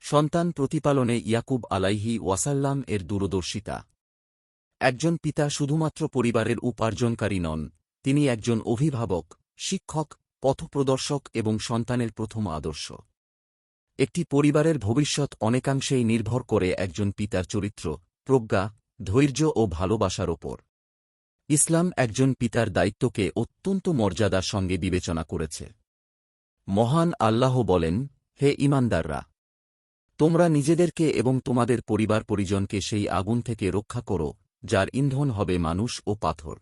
সন্তান প্রতিপালনে ইয়াকুব আলাইহি ওয়াসাল্লাম এর দূরদর্শিতা। একজন পিতা শুধুমাত্র পরিবারের উপার্জনকারী নন, তিনি একজন অভিভাবক, শিক্ষক, পথপ্রদর্শক এবং সন্তানের প্রথম আদর্শ। একটি পরিবারের ভবিষ্যৎ অনেকাংশেই নির্ভর করে একজন পিতার চরিত্র, প্রজ্ঞা, ধৈর্য ও ভালোবাসার ওপর। ইসলাম একজন পিতার দায়িত্বকে অত্যন্ত মর্যাদার সঙ্গে বিবেচনা করেছে। মহান আল্লাহ বলেন, হে ঈমানদাররা! তোমরা নিজেদেরকে এবং তোমাদের পরিবার পরিজনকে সেই আগুন থেকে রক্ষা করো, যার ইন্ধন হবে মানুষ ও পাথর।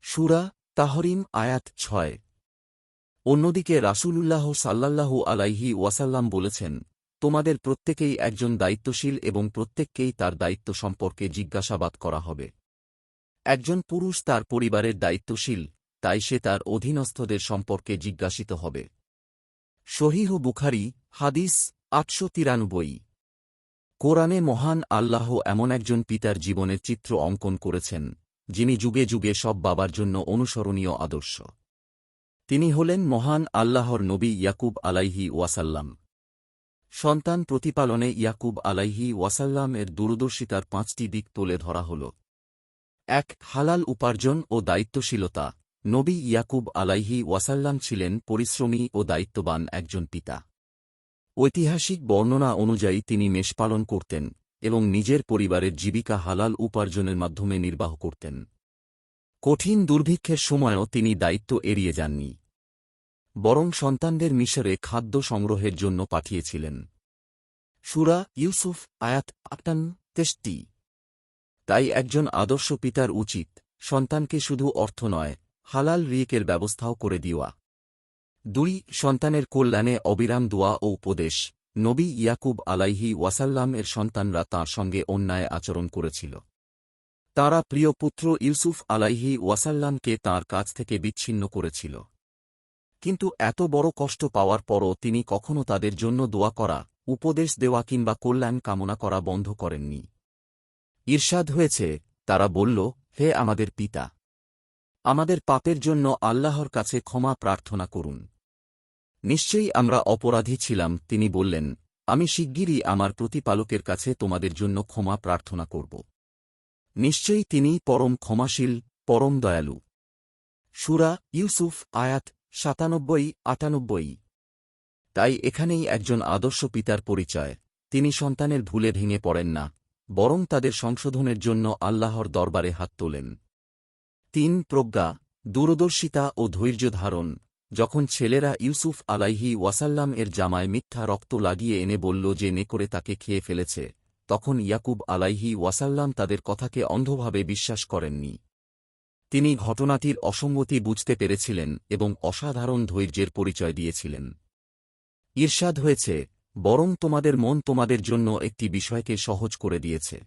সূরা তাহরিম আয়াত ৬। অন্যদিকে রাসূলুল্লাহ সাল্লাল্লাহু আলাইহি ওয়াসাল্লাম বলেছেন, তোমাদের প্রত্যেকেই একজন দায়িত্বশীল এবং প্রত্যেককেই তার দায়িত্ব সম্পর্কে জিজ্ঞাসাবাদ করা হবে। একজন পুরুষ তার পরিবারের দায়িত্বশীল, তাই সে তার অধীনস্থদের সম্পর্কে জিজ্ঞাসিত হবে। সহিহ বুখারী, হাদিস ৮৯৩। কোরআনে মহান আল্লাহ এমন একজন পিতার জীবনের চিত্র অঙ্কন করেছেন, যিনি যুগে যুগে সব বাবার জন্য অনুসরণীয় আদর্শ। তিনি হলেন মহান আল্লাহর নবী ইয়াকুব আলাইহি ওয়াসাল্লাম। সন্তান প্রতিপালনে ইয়াকুব আলাইহি ওয়াসাল্লাম এর দূরদর্শিতার ৫টি দিক তুলে ধরা হল। ১. হালাল উপার্জন ও দায়িত্বশীলতা। নবী ইয়াকুব আলাইহি ওয়াসাল্লাম ছিলেন পরিশ্রমী ও দায়িত্ববান একজন পিতা। ঐতিহাসিক বর্ণনা অনুযায়ী তিনি মেষপালন করতেন এবং নিজের পরিবারের জীবিকা হালাল উপার্জনের মাধ্যমে নির্বাহ করতেন। কঠিন দুর্ভিক্ষের সময়ও তিনি দায়িত্ব এড়িয়ে যাননি, বরং সন্তানদের মিশরে খাদ্য সংগ্রহের জন্য পাঠিয়েছিলেন। সূরা ইউসুফ আয়াত ৬৮। তাই একজন আদর্শ পিতার উচিত সন্তানকে শুধু অর্থ নয়, হালাল রিজিকের ব্যবস্থাও করে দেওয়া। ২. সন্তানের কল্যাণে অবিরাম দোয়া ও উপদেশ। নবী ইয়াকুব আলাইহি ওয়াসাল্লাম এর সন্তানরা তাঁর সঙ্গে অন্যায় আচরণ করেছিল। তাঁরা প্রিয় পুত্র ইউসুফ আলাইহি ওয়াসাল্লামকে তাঁর কাছ থেকে বিচ্ছিন্ন করেছিল। কিন্তু এত বড় কষ্ট পাওয়ার পরও তিনি কখনও তাদের জন্য দোয়া করা, উপদেশ দেওয়া কিংবা কল্যাণ কামনা করা বন্ধ করেননি। ইরশাদ হয়েছে, তারা বলল, হে আমাদের পিতা! আমাদের পাপের জন্য আল্লাহর কাছে ক্ষমা প্রার্থনা করুন। নিশ্চয়ই আমরা অপরাধী ছিলাম। তিনি বললেন, আমি শিগগিরই আমার প্রতিপালকের কাছে তোমাদের জন্য ক্ষমা প্রার্থনা করব। নিশ্চয়ই তিনিই পরম ক্ষমাশীল, পরম দয়ালু। সূরা ইউসুফ আয়াত ৯৭-৯৮। তাই এখানেই একজন আদর্শ পিতার পরিচয়। তিনি সন্তানের ভুলে ভেঙে পড়েন না, বরং তাদের সংশোধনের জন্য আল্লাহর দরবারে হাত তোলেন। ৩. প্রজ্ঞা, দূরদর্শিতা ও ধৈর্য ধারণ। যখন ছেলেরা ইউসুফ আলাইহি ওয়াসাল্লাম এর জামায় মিথ্যা রক্ত লাগিয়ে এনে বলল যে নেকড়ে তাকে খেয়ে ফেলেছে, তখন ইয়াকুব আলাইহি ওয়াসাল্লাম তাদের কথাকে অন্ধভাবে বিশ্বাস করেননি। তিনি ঘটনাটির অসঙ্গতি বুঝতে পেরেছিলেন এবং অসাধারণ ধৈর্যের পরিচয় দিয়েছিলেন। ইরশাদ হয়েছে, বরং তোমাদের মন তোমাদের জন্য একটি বিষয়কে সহজ করে দিয়েছে।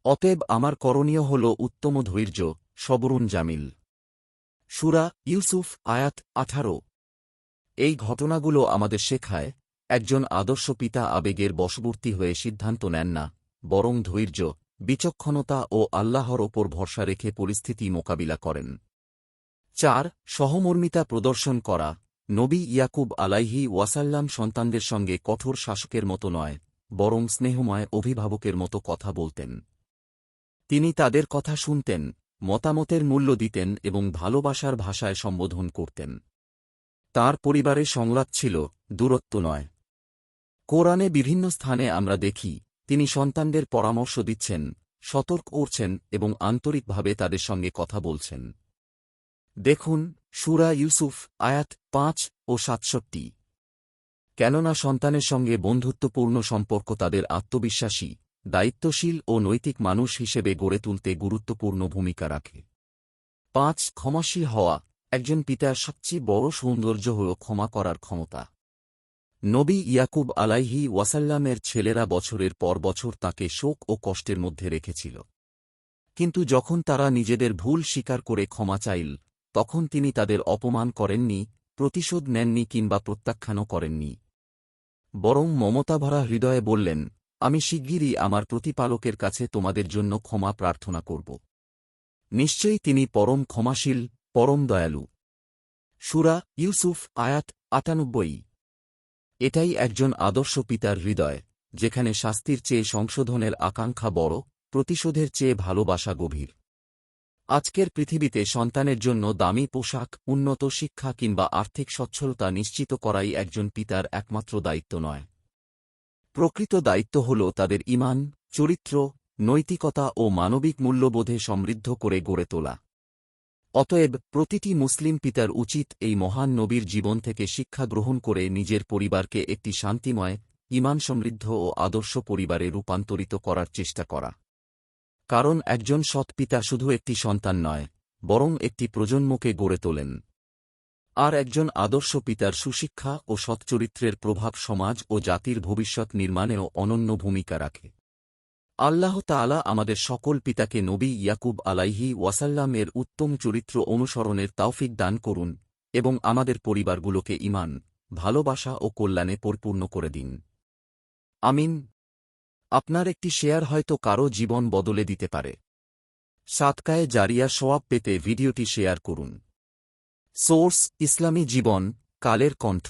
অতএব আমার করণীয় হল উত্তম ধৈর্য, সবরুন জামিল। সূরা ইউসুফ আয়াত ১৮। এই ঘটনাগুলো আমাদের শেখায়, একজন আদর্শ পিতা আবেগের বশবর্তী হয়ে সিদ্ধান্ত নেন না, বরং ধৈর্য, বিচক্ষণতা ও আল্লাহর ওপর ভরসা রেখে পরিস্থিতি মোকাবিলা করেন। ৪. সহমর্মিতা প্রদর্শন করা। নবী ইয়াকুব আলাইহি ওয়াসাল্লাম সন্তানদের সঙ্গে কঠোর শাসকের মতো নয়, বরং স্নেহময় অভিভাবকের মতো কথা বলতেন। তিনি তাদের কথা শুনতেন, মতামতের মূল্য দিতেন এবং ভালোবাসার ভাষায় সম্বোধন করতেন। তাঁর পরিবারে সংলাপ ছিল, দূরত্ব নয়। কোরআনে বিভিন্ন স্থানে আমরা দেখি, তিনি সন্তানদের পরামর্শ দিচ্ছেন, সতর্ক করছেন এবং আন্তরিকভাবে তাদের সঙ্গে কথা বলছেন। দেখুন সূরা ইউসুফ আয়াত ৫ ও ৬৭। কেননা সন্তানের সঙ্গে বন্ধুত্বপূর্ণ সম্পর্ক তাদের আত্মবিশ্বাসী, দায়িত্বশীল ও নৈতিক মানুষ হিসেবে গড়ে তুলতে গুরুত্বপূর্ণ ভূমিকা রাখে। ৫. ক্ষমাশীল হওয়া। একজন পিতার সবচেয়ে বড় সৌন্দর্য হল ক্ষমা করার ক্ষমতা। নবী ইয়াকুব আলাইহি ওয়াসাল্লামের ছেলেরা বছরের পর বছর তাঁকে শোক ও কষ্টের মধ্যে রেখেছিল। কিন্তু যখন তারা নিজেদের ভুল স্বীকার করে ক্ষমা চাইল, তখন তিনি তাদের অপমান করেননি, প্রতিশোধ নেননি কিংবা প্রত্যাখ্যানও করেননি। বরং মমতাভরা হৃদয়ে বললেন, আমি শিগগিরই আমার প্রতিপালকের কাছে তোমাদের জন্য ক্ষমা প্রার্থনা করব। নিশ্চয়ই তিনি পরম ক্ষমাশীল, পরম দয়ালু। সূরা ইউসুফ আয়াত ৯৮। এটাই একজন আদর্শ পিতার হৃদয়, যেখানে শাস্তির চেয়ে সংশোধনের আকাঙ্ক্ষা বড়, প্রতিশোধের চেয়ে ভালোবাসা গভীর। আজকের পৃথিবীতে সন্তানের জন্য দামি পোশাক, উন্নত শিক্ষা কিংবা আর্থিক সচ্ছলতা নিশ্চিত করাই একজন পিতার একমাত্র দায়িত্ব নয়। প্রকৃত দায়িত্ব হল তাদের ঈমান, চরিত্র, নৈতিকতা ও মানবিক মূল্যবোধে সমৃদ্ধ করে গড়ে তোলা। অতএব প্রতিটি মুসলিম পিতার উচিত এই মহান নবীর জীবন থেকে শিক্ষা গ্রহণ করে নিজের পরিবারকে একটি শান্তিময়, ঈমান সমৃদ্ধ ও আদর্শ পরিবারে রূপান্তরিত করার চেষ্টা করা। কারণ একজন সৎ পিতা শুধু একটি সন্তান নয়, বরং একটি প্রজন্মকে গড়ে তোলেন। আর একজন আদর্শ পিতার সুশিক্ষা ও সৎচরিত্রের প্রভাব সমাজ ও জাতির ভবিষ্যৎ নির্মাণেও অনন্য ভূমিকা রাখে। আল্লাহ তাআলা আমাদের সকল পিতাকে নবী ইয়াকুব আলাইহি ওয়াসাল্লাম এর উত্তম চরিত্র অনুসরণের তৌফিক দান করুন এবং আমাদের পরিবারগুলোকে ঈমান, ভালোবাসা ও কল্যাণে পরিপূর্ণ করে দিন। আমিন। আপনার একটি শেয়ার হয়তো কারো জীবন বদলে দিতে পারে। সাদকায়ে জারিয়া সওয়াব পেতে ভিডিওটি শেয়ার করুন। সোর্স: ইসলামী জীবন, কালের কণ্ঠ।